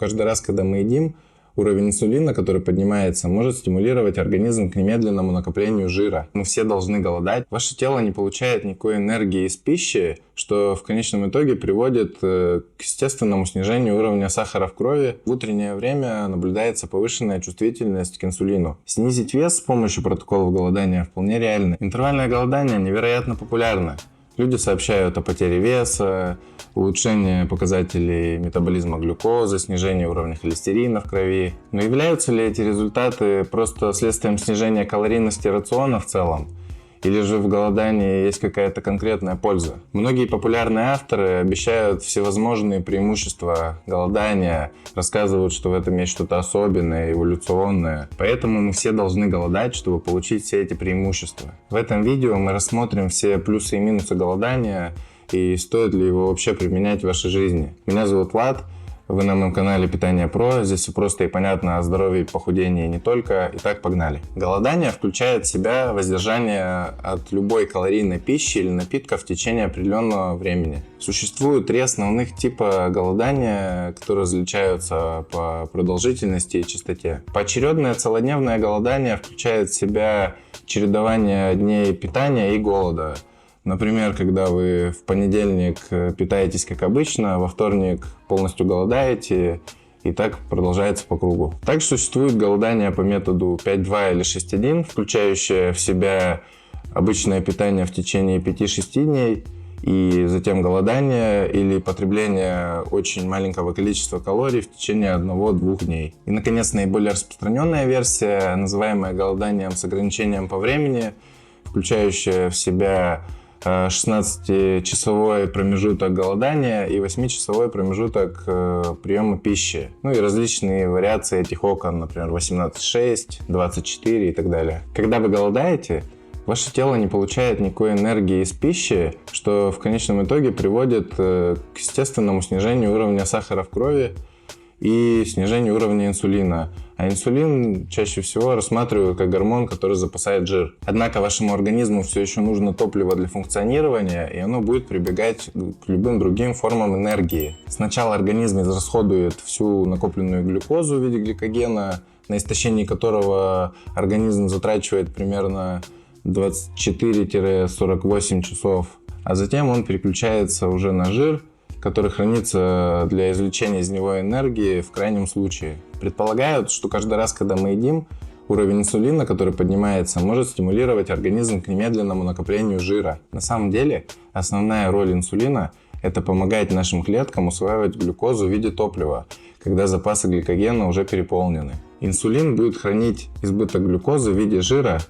Каждый раз, когда мы едим, уровень инсулина, который поднимается, может стимулировать организм к немедленному накоплению жира. Мы все должны голодать. Ваше тело не получает никакой энергии из пищи, что в конечном итоге приводит к естественному снижению уровня сахара в крови. В утреннее время наблюдается повышенная чувствительность к инсулину. Снизить вес с помощью протоколов голодания вполне реально. Интервальное голодание невероятно популярно. Люди сообщают о потере веса, улучшении показателей метаболизма глюкозы, снижении уровня холестерина в крови. Но являются ли эти результаты просто следствием снижения калорийности рациона в целом? Или же в голодании есть какая-то конкретная польза? Многие популярные авторы обещают всевозможные преимущества голодания, рассказывают, что в этом есть что-то особенное, эволюционное. Поэтому мы все должны голодать, чтобы получить все эти преимущества. В этом видео мы рассмотрим все плюсы и минусы голодания и стоит ли его вообще применять в вашей жизни. Меня зовут Влад. Вы на моем канале Питание Про. Здесь все просто и понятно о здоровье и похудении не только. Итак, погнали. Голодание включает в себя воздержание от любой калорийной пищи или напитка в течение определенного времени. Существует три основных типа голодания, которые различаются по продолжительности и частоте. Поочередное целодневное голодание включает в себя чередование дней питания и голода. Например, когда вы в понедельник питаетесь как обычно, во вторник полностью голодаете, и так продолжается по кругу. Также существует голодание по методу 5-2 или 6-1, включающее в себя обычное питание в течение 5-6 дней, и затем голодание или потребление очень маленького количества калорий в течение 1-2 дней. И, наконец, наиболее распространенная версия, называемая голоданием с ограничением по времени, включающая в себя 16-часовой промежуток голодания и 8-часовой промежуток приема пищи. Ну и различные вариации этих окон, например, 18-6, 24 и так далее. Когда вы голодаете, ваше тело не получает никакой энергии из пищи, что в конечном итоге приводит к естественному снижению уровня сахара в крови и снижению уровня инсулина. А инсулин чаще всего рассматривают как гормон, который запасает жир. Однако вашему организму все еще нужно топливо для функционирования, и оно будет прибегать к любым другим формам энергии. Сначала организм израсходует всю накопленную глюкозу в виде гликогена, на истощение которого организм затрачивает примерно 24-48 часов, а затем он переключается уже на жир, который хранится для извлечения из него энергии в крайнем случае. Предполагают, что каждый раз, когда мы едим, уровень инсулина, который поднимается, может стимулировать организм к немедленному накоплению жира. На самом деле, основная роль инсулина – это помогать нашим клеткам усваивать глюкозу в виде топлива, когда запасы гликогена уже переполнены. Инсулин будет хранить избыток глюкозы в виде жира,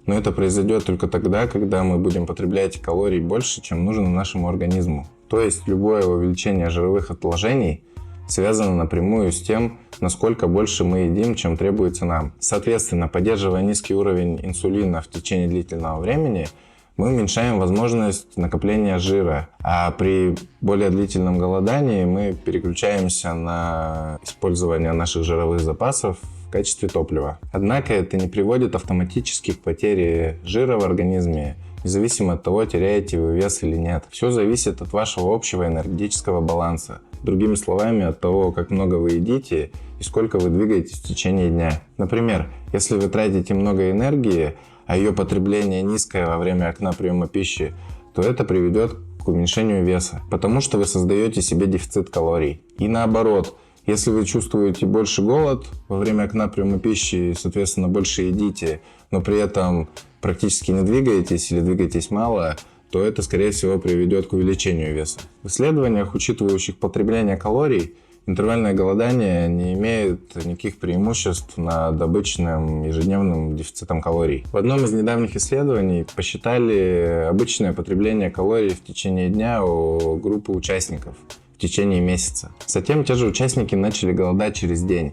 но это произойдет только тогда, когда мы будем потреблять калорий больше, чем нужно нашему организму. То есть любое увеличение жировых отложений связано напрямую с тем, насколько больше мы едим, чем требуется нам. Соответственно, поддерживая низкий уровень инсулина в течение длительного времени, мы уменьшаем возможность накопления жира, а при более длительном голодании мы переключаемся на использование наших жировых запасов в качестве топлива. Однако это не приводит автоматически к потере жира в организме, независимо от того, теряете вы вес или нет. Все зависит от вашего общего энергетического баланса. Другими словами, от того, как много вы едите и сколько вы двигаетесь в течение дня. Например, если вы тратите много энергии, а ее потребление низкое во время окна приема пищи, то это приведет к уменьшению веса, потому что вы создаете себе дефицит калорий. И наоборот, если вы чувствуете больше голод во время окна приема пищи, соответственно, больше едите, но при этом практически не двигаетесь или двигаетесь мало, то это, скорее всего, приведет к увеличению веса. В исследованиях, учитывающих потребление калорий, интервальное голодание не имеет никаких преимуществ над обычным ежедневным дефицитом калорий. В одном из недавних исследований посчитали обычное потребление калорий в течение дня у группы участников в течение месяца. Затем те же участники начали голодать через день.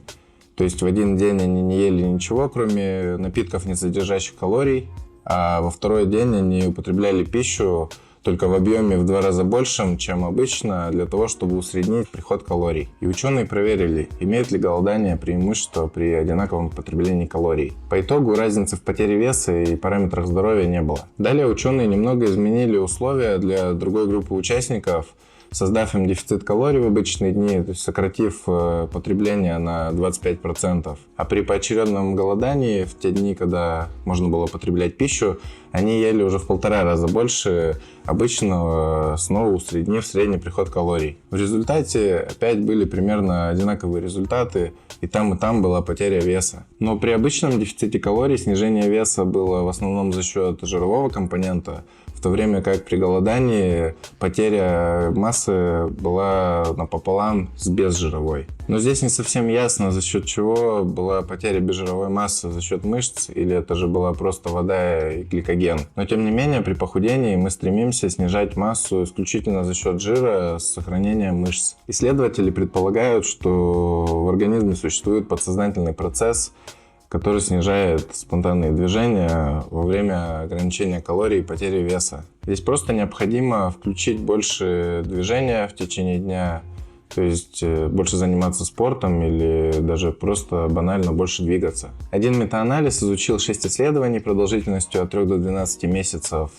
То есть в один день они не ели ничего, кроме напитков, не содержащих калорий, а во второй день они употребляли пищу только в объеме в 2 раза большем, чем обычно, для того, чтобы усреднить приход калорий. И ученые проверили, имеет ли голодание преимущество при одинаковом потреблении калорий. По итогу разницы в потере веса и параметрах здоровья не было. Далее ученые немного изменили условия для другой группы участников, создав им дефицит калорий в обычные дни, то есть сократив потребление на 25%. А при поочередном голодании, в те дни, когда можно было потреблять пищу, они ели уже в 1,5 раза больше обычного, снова усреднив средний приход калорий. В результате опять были примерно одинаковые результаты, и там была потеря веса. Но при обычном дефиците калорий снижение веса было в основном за счет жирового компонента, в то время как при голодании потеря массы была напополам с безжировой. Но здесь не совсем ясно, за счет чего была потеря безжировой массы, за счет мышц, или это же была просто вода и гликоген. Но тем не менее, при похудении мы стремимся снижать массу исключительно за счет жира с сохранением мышц. Исследователи предполагают, что в организме существует подсознательный процесс, который снижает спонтанные движения во время ограничения калорий и потери веса. Здесь просто необходимо включить больше движения в течение дня, то есть больше заниматься спортом или даже просто банально больше двигаться. Один метаанализ изучил 6 исследований продолжительностью от 3 до 12 месяцев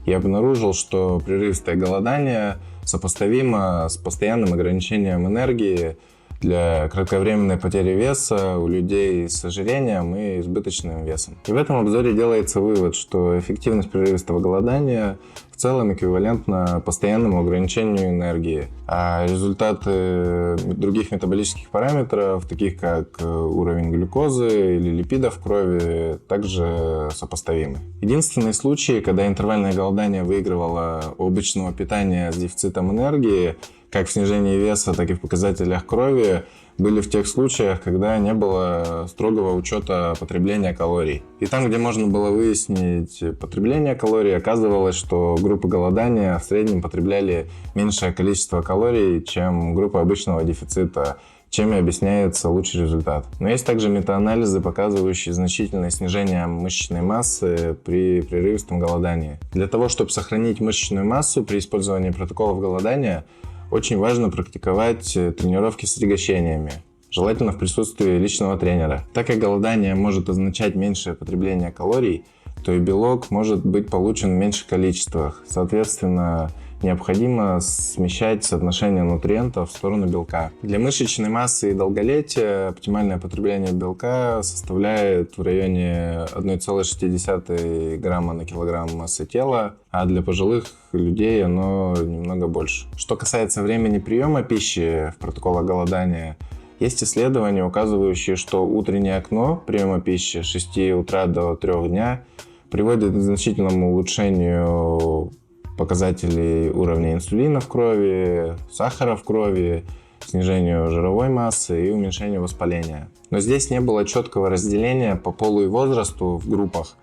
и обнаружил, что прерывистое голодание сопоставимо с постоянным ограничением энергии для кратковременной потери веса у людей с ожирением и избыточным весом. И в этом обзоре делается вывод, что эффективность прерывистого голодания в целом эквивалентна постоянному ограничению энергии, а результаты других метаболических параметров, таких как уровень глюкозы или липидов в крови, также сопоставимы. Единственный случай, когда интервальное голодание выигрывало у обычного питания с дефицитом энергии, как в снижении веса, так и в показателях крови, были в тех случаях, когда не было строгого учета потребления калорий. И там, где можно было выяснить потребление калорий, оказывалось, что группы голодания в среднем потребляли меньшее количество калорий, чем группа обычного дефицита, чем и объясняется лучший результат. Но есть также метаанализы, показывающие значительное снижение мышечной массы при прерывистом голодании. Для того, чтобы сохранить мышечную массу при использовании протоколов голодания, очень важно практиковать тренировки с отягощениями, желательно в присутствии личного тренера. Так как голодание может означать меньшее потребление калорий, то и белок может быть получен в меньших количествах. Соответственно, необходимо смещать соотношение нутриентов в сторону белка. Для мышечной массы и долголетия оптимальное потребление белка составляет в районе 1,6 грамма на килограмм массы тела, а для пожилых людей оно немного больше. Что касается времени приема пищи в протоколах голодания, есть исследования, указывающие, что утреннее окно приема пищи с 6 утра до 3 дня приводит к значительному улучшению показателей уровня инсулина в крови, сахара в крови, снижению жировой массы и уменьшению воспаления. Но здесь не было четкого разделения по полу и возрасту в группах.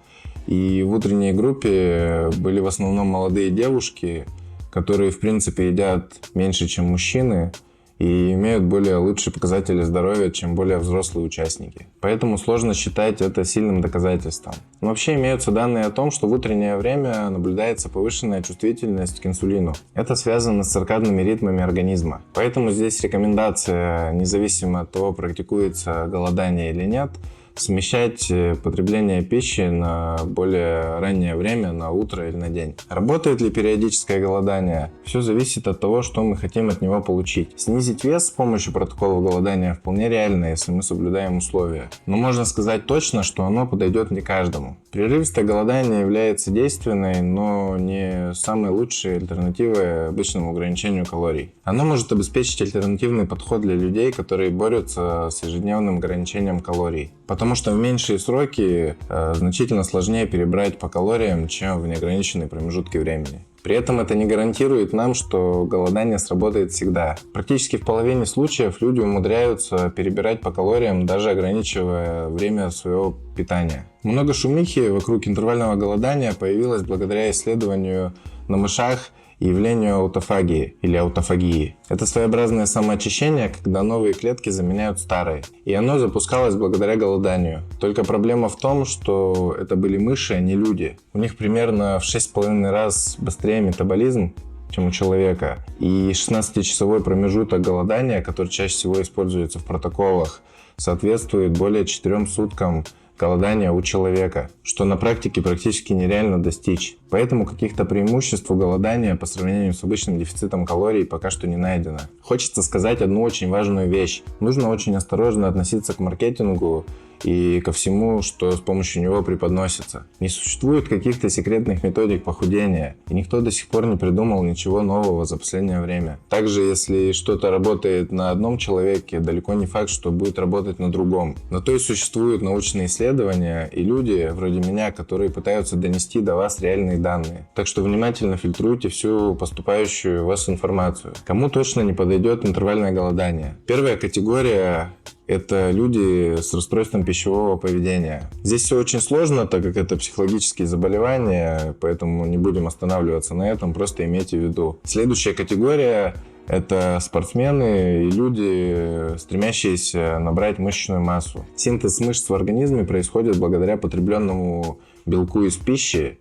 И в утренней группе были в основном молодые девушки, которые в принципе едят меньше, чем мужчины, и имеют более лучшие показатели здоровья, чем более взрослые участники. Поэтому сложно считать это сильным доказательством. Но вообще имеются данные о том, что в утреннее время наблюдается повышенная чувствительность к инсулину. Это связано с циркадными ритмами организма. Поэтому здесь рекомендация, независимо от того, практикуется голодание или нет, смещать потребление пищи на более раннее время, на утро или на день. Работает ли периодическое голодание? Все зависит от того, что мы хотим от него получить. Снизить вес с помощью протокола голодания вполне реально, если мы соблюдаем условия. Но можно сказать точно, что оно подойдет не каждому. Прерывистое голодание является действенной, но не самой лучшей альтернативой обычному ограничению калорий. Оно может обеспечить альтернативный подход для людей, которые борются с ежедневным ограничением калорий. Потому что в меньшие сроки значительно сложнее перебрать по калориям, чем в неограниченные промежутки времени. При этом это не гарантирует нам, что голодание сработает всегда. Практически в половине случаев люди умудряются перебирать по калориям, даже ограничивая время своего питания. Много шумихи вокруг интервального голодания появилось благодаря исследованию на мышах и явлению аутофагии или аутофагии. Это своеобразное самоочищение, когда новые клетки заменяют старые. И оно запускалось благодаря голоданию. Только проблема в том, что это были мыши, а не люди. У них примерно в 6,5 раз быстрее метаболизм, чем у человека. И 16-часовой промежуток голодания, который чаще всего используется в протоколах, соответствует более 4 суткам голодания у человека, что на практике практически нереально достичь. Поэтому каких-то преимуществ у голодания по сравнению с обычным дефицитом калорий пока что не найдено. Хочется сказать одну очень важную вещь. Нужно очень осторожно относиться к маркетингу и ко всему, что с помощью него преподносится. Не существует каких-то секретных методик похудения, и никто до сих пор не придумал ничего нового за последнее время. Также, если что-то работает на одном человеке, далеко не факт, что будет работать на другом. На то и существуют научные исследования и люди, вроде меня, которые пытаются донести до вас реальные данные. Так что внимательно фильтруйте всю поступающую в вас информацию. Кому точно не подойдет интервальное голодание? Первая категория — это люди с расстройством пищевого поведения. Здесь все очень сложно, так как это психологические заболевания, поэтому не будем останавливаться на этом, просто имейте в виду. Следующая категория — это спортсмены и люди, стремящиеся набрать мышечную массу. Синтез мышц в организме происходит благодаря потребленному белку из пищи,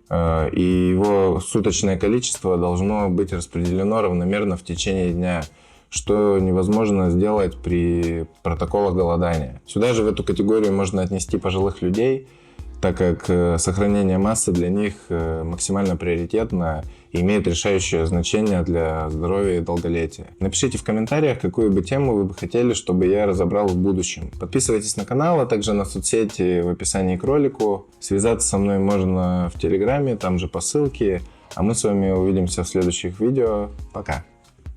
и его суточное количество должно быть распределено равномерно в течение дня, что невозможно сделать при протоколах голодания. Сюда же в эту категорию можно отнести пожилых людей, так как сохранение массы для них максимально приоритетно и имеет решающее значение для здоровья и долголетия. Напишите в комментариях, какую бы тему вы бы хотели, чтобы я разобрал в будущем. Подписывайтесь на канал, а также на соцсети в описании к ролику. Связаться со мной можно в Телеграме, там же по ссылке. А мы с вами увидимся в следующих видео. Пока!